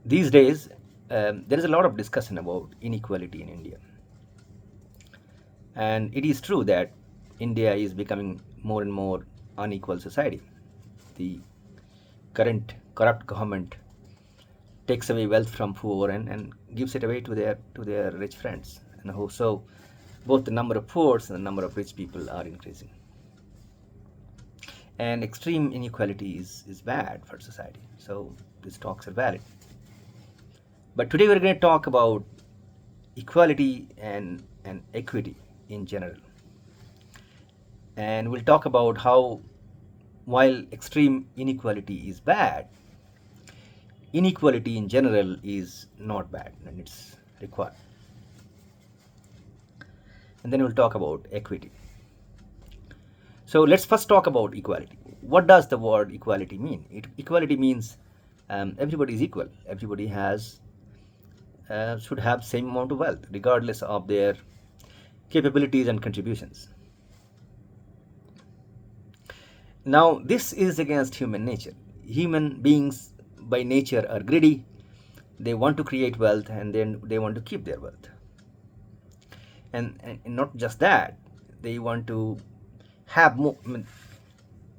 These days, there is a lot of discussion about inequality in India. And it is true that India is becoming more and more unequal society. The current corrupt government takes away wealth from poor and gives it away to their rich friends. So both the number of poor and the number of rich people are increasing. And extreme inequality is bad for society. So these talks are valid. But today we're going to talk about equality and equity in general. And we'll talk about how, while extreme inequality is bad, inequality in general is not bad and it's required. And then we'll talk about equity. So let's first talk about equality. What does the word equality mean? Equality means everybody is equal. Everybody has should have same amount of wealth, regardless of their capabilities and contributions. Now, this is against human nature. Human beings by nature are greedy. They want to create wealth and then they want to keep their wealth. And not just that, they want to have more.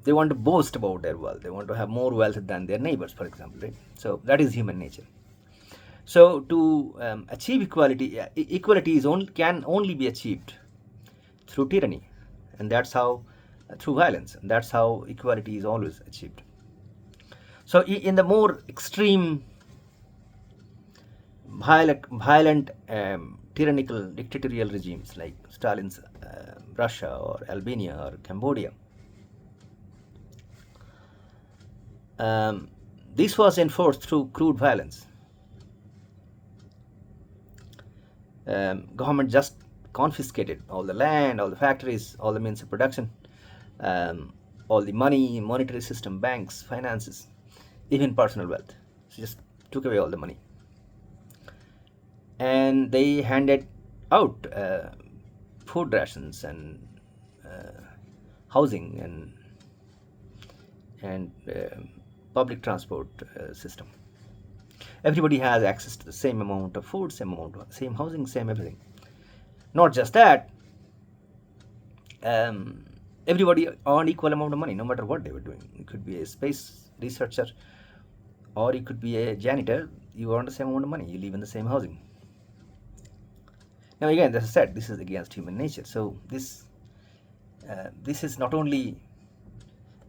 They want to boast about their wealth. They want to have more wealth than their neighbors, for example. Right? So that is human nature. So to achieve equality, equality can only be achieved through tyranny, and that's how through violence, and that's how equality is always achieved. So in the more extreme, violent tyrannical dictatorial regimes like Stalin's Russia or Albania or Cambodia, um, this was enforced through crude violence. Government just confiscated all the land, all the factories, all the means of production, all the money, monetary system, banks, finances, even personal wealth. So just took away all the money, and they handed out food rations and housing and public transport system. Everybody has access to the same amount of food, same housing, same everything. Not just that, um, everybody earned equal amount of money, no matter what they were doing. You could be a space researcher, or you could be a janitor. You earn the same amount of money. You live in the same housing. Now, again, as I said, this is against human nature. So this is not only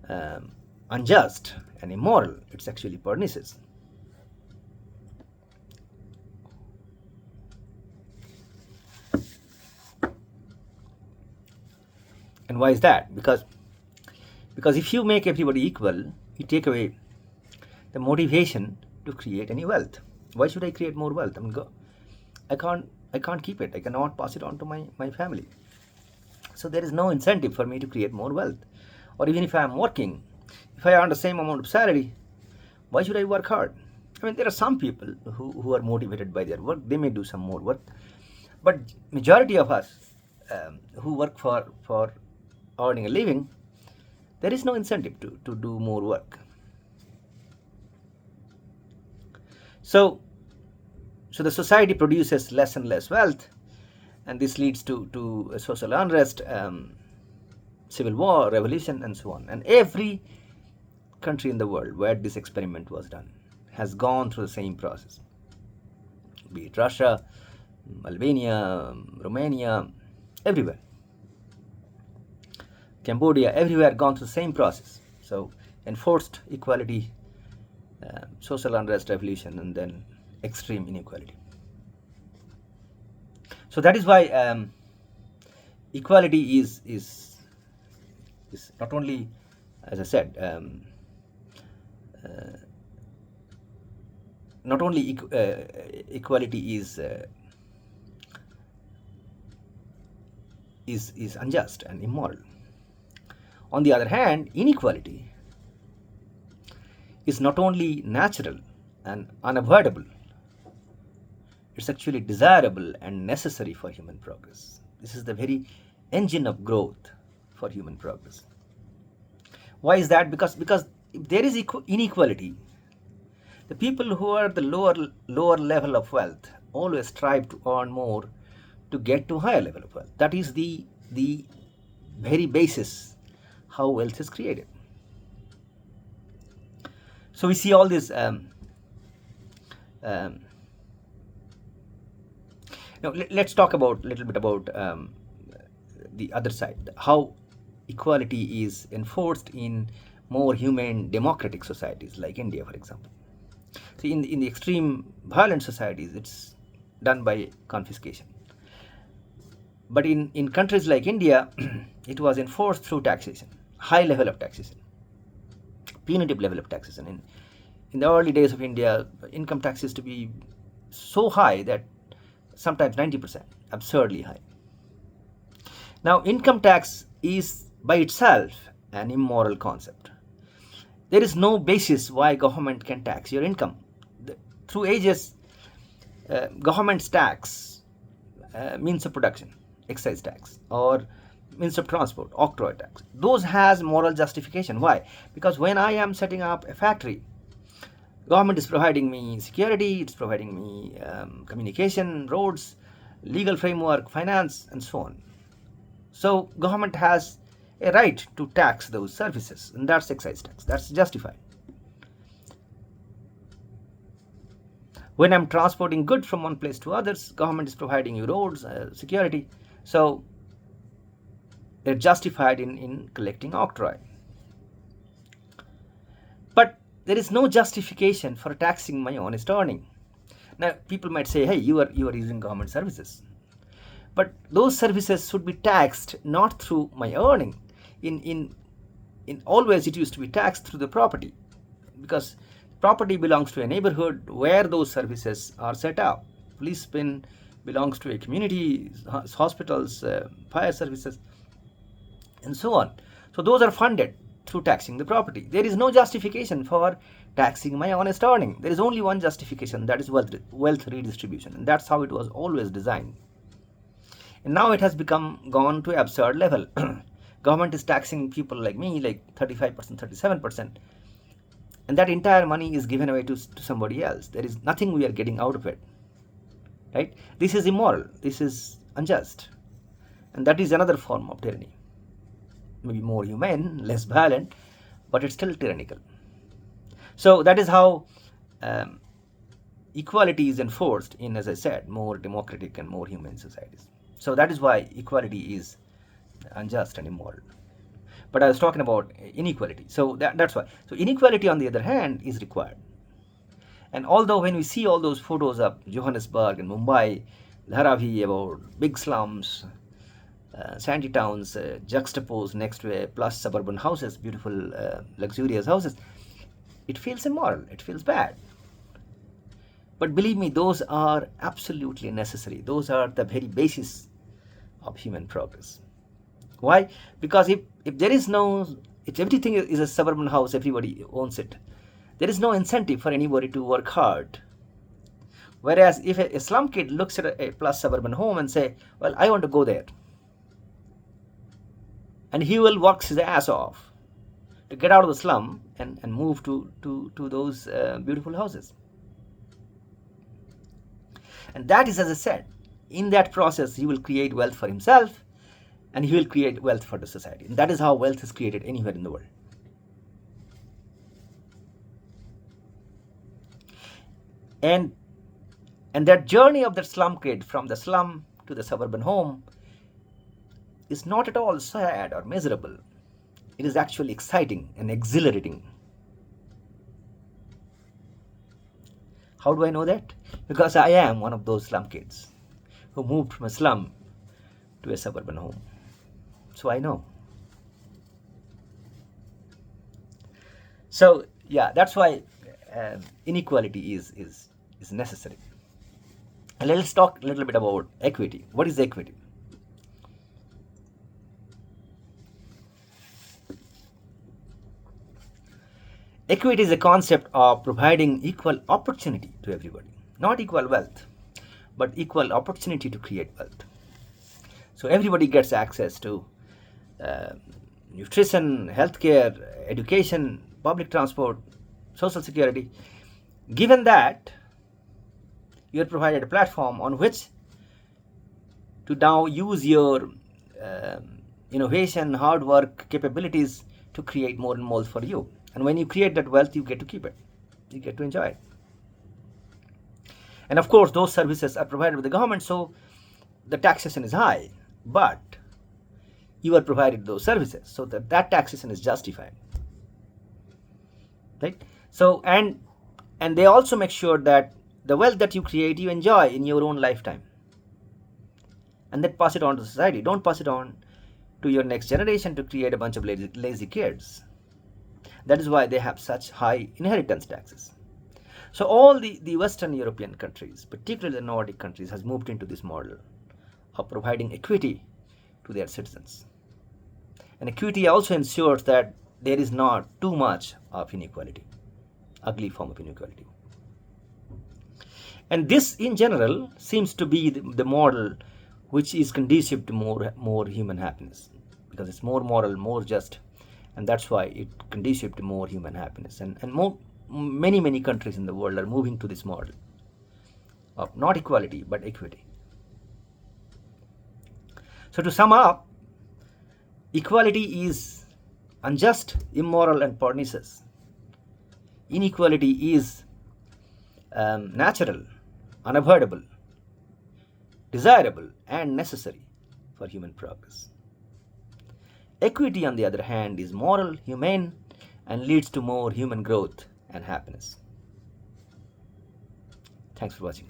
um, unjust and immoral; it's actually pernicious. And why is that? Because if you make everybody equal, you take away the motivation to create any wealth. Why should I create more wealth? I can't keep it. I cannot pass it on to my family. So there is no incentive for me to create more wealth. Or even if I am working, if I earn the same amount of salary, why should I work hard? I mean, there are some people who are motivated by their work. They may do some more work, but majority of us who work for earning a living, there is no incentive to do more work. So so the society produces less and less wealth, and this leads to social unrest, civil war, revolution, and so on. And every country in the world where this experiment was done has gone through the same process, be it Russia, Albania, Romania, everywhere, Cambodia, everywhere gone through the same process. So enforced equality, social unrest, revolution, and then extreme inequality. So that is why equality is not only, as I said, not only equality is unjust and immoral. On the other hand, inequality is not only natural and unavoidable, it's actually desirable and necessary for human progress. This is the very engine of growth for human progress. Why is that? Because if there is inequality, The people who are the lower level of wealth always strive to earn more to get to higher level of wealth. That is the very basis how wealth is created. So we see all this. Now let's talk about a little bit about the other side, how equality is enforced in more humane democratic societies like India, for example. See, in the extreme violent societies, it's done by confiscation. But in countries like India, it was enforced through taxation, high level of taxation, punitive level of taxation. In the early days of India, income tax used to be so high that sometimes 90%, absurdly high. Now, income tax is by itself an immoral concept. There is no basis why government can tax your income. Through ages, government's tax means of production, excise tax, or means of transport, octroi tax. Those has moral justification. Why? Because when I am setting up a factory, government is providing me security, it's providing me communication, roads, legal framework, finance, and so on. So government has a right to tax those services, and that's excise tax. That's justified. When I'm transporting goods from one place to others, government is providing you roads, security. So they're justified in collecting octroi. But there is no justification for taxing my honest earning. Now, people might say, hey, you are using government services. But those services should be taxed not through my earning. In always it used to be taxed through the property, because property belongs to a neighborhood where those services are set up. Police pin belongs to a community, hospitals, fire services, and so on. So those are funded through taxing the property. There is no justification for taxing my honest earning. There is only one justification, that is wealth redistribution, and that's how it was always designed. And now it has gone to an absurd level. Government is taxing people like me like 35%, 37%, and that entire money is given away to somebody else. There is nothing we are getting out of it, right? This is immoral, this is unjust, and that is another form of tyranny. Maybe more humane, less violent, but it's still tyrannical. So that is how equality is enforced in, as I said, more democratic and more humane societies. So that is why equality is unjust and immoral. But I was talking about inequality. So that's why. So inequality, on the other hand, is required. And although when we see all those photos of Johannesburg and Mumbai, Dharavi, about big slums, shanty towns juxtaposed next to a plush suburban houses, beautiful, luxurious houses, it feels immoral, it feels bad. But believe me, those are absolutely necessary. Those are the very basis of human progress. Why? Because if everything is a suburban house, everybody owns it, there is no incentive for anybody to work hard. Whereas if a slum kid looks at a plush suburban home and say, well, I want to go there, and he will work his ass off to get out of the slum and move to those beautiful houses. And that is, as I said, in that process he will create wealth for himself, and he will create wealth for the society. And that is how wealth is created anywhere in the world. And that journey of the slum kid from the slum to the suburban home is not at all sad or miserable. It is actually exciting and exhilarating. How do I know that? Because I am one of those slum kids who moved from a slum to a suburban home. So I know. So yeah, that's why inequality is necessary. And let's talk a little bit about equity. What is equity? Equity is a concept of providing equal opportunity to everybody. Not equal wealth, but equal opportunity to create wealth. So everybody gets access to nutrition, healthcare, education, public transport, social security, Given that you are provided a platform on which to now use your innovation, hard work, capabilities to create more and more for you. And when you create that wealth, you get to keep it. You get to enjoy it. And of course, those services are provided by the government, so the taxation is high, but you are provided those services, so that taxation is justified, right? So and they also make sure that the wealth that you create, you enjoy in your own lifetime, and then pass it on to society. Don't pass it on to your next generation to create a bunch of lazy kids. That is why they have such high inheritance taxes. So all the Western European countries, particularly the Nordic countries, has moved into this model of providing equity to their citizens. And equity also ensures that there is not too much of inequality, ugly form of inequality. And this in general seems to be the model which is conducive to more human happiness, because it's more moral, more just, and that's why it conducive to more human happiness. And many countries in the world are moving to this model of not equality but equity. So to sum up, equality is unjust, immoral, and pernicious. Inequality is natural, unavoidable, desirable, and necessary for human progress. Equity, on the other hand, is moral, humane, and leads to more human growth and happiness. Thanks for watching.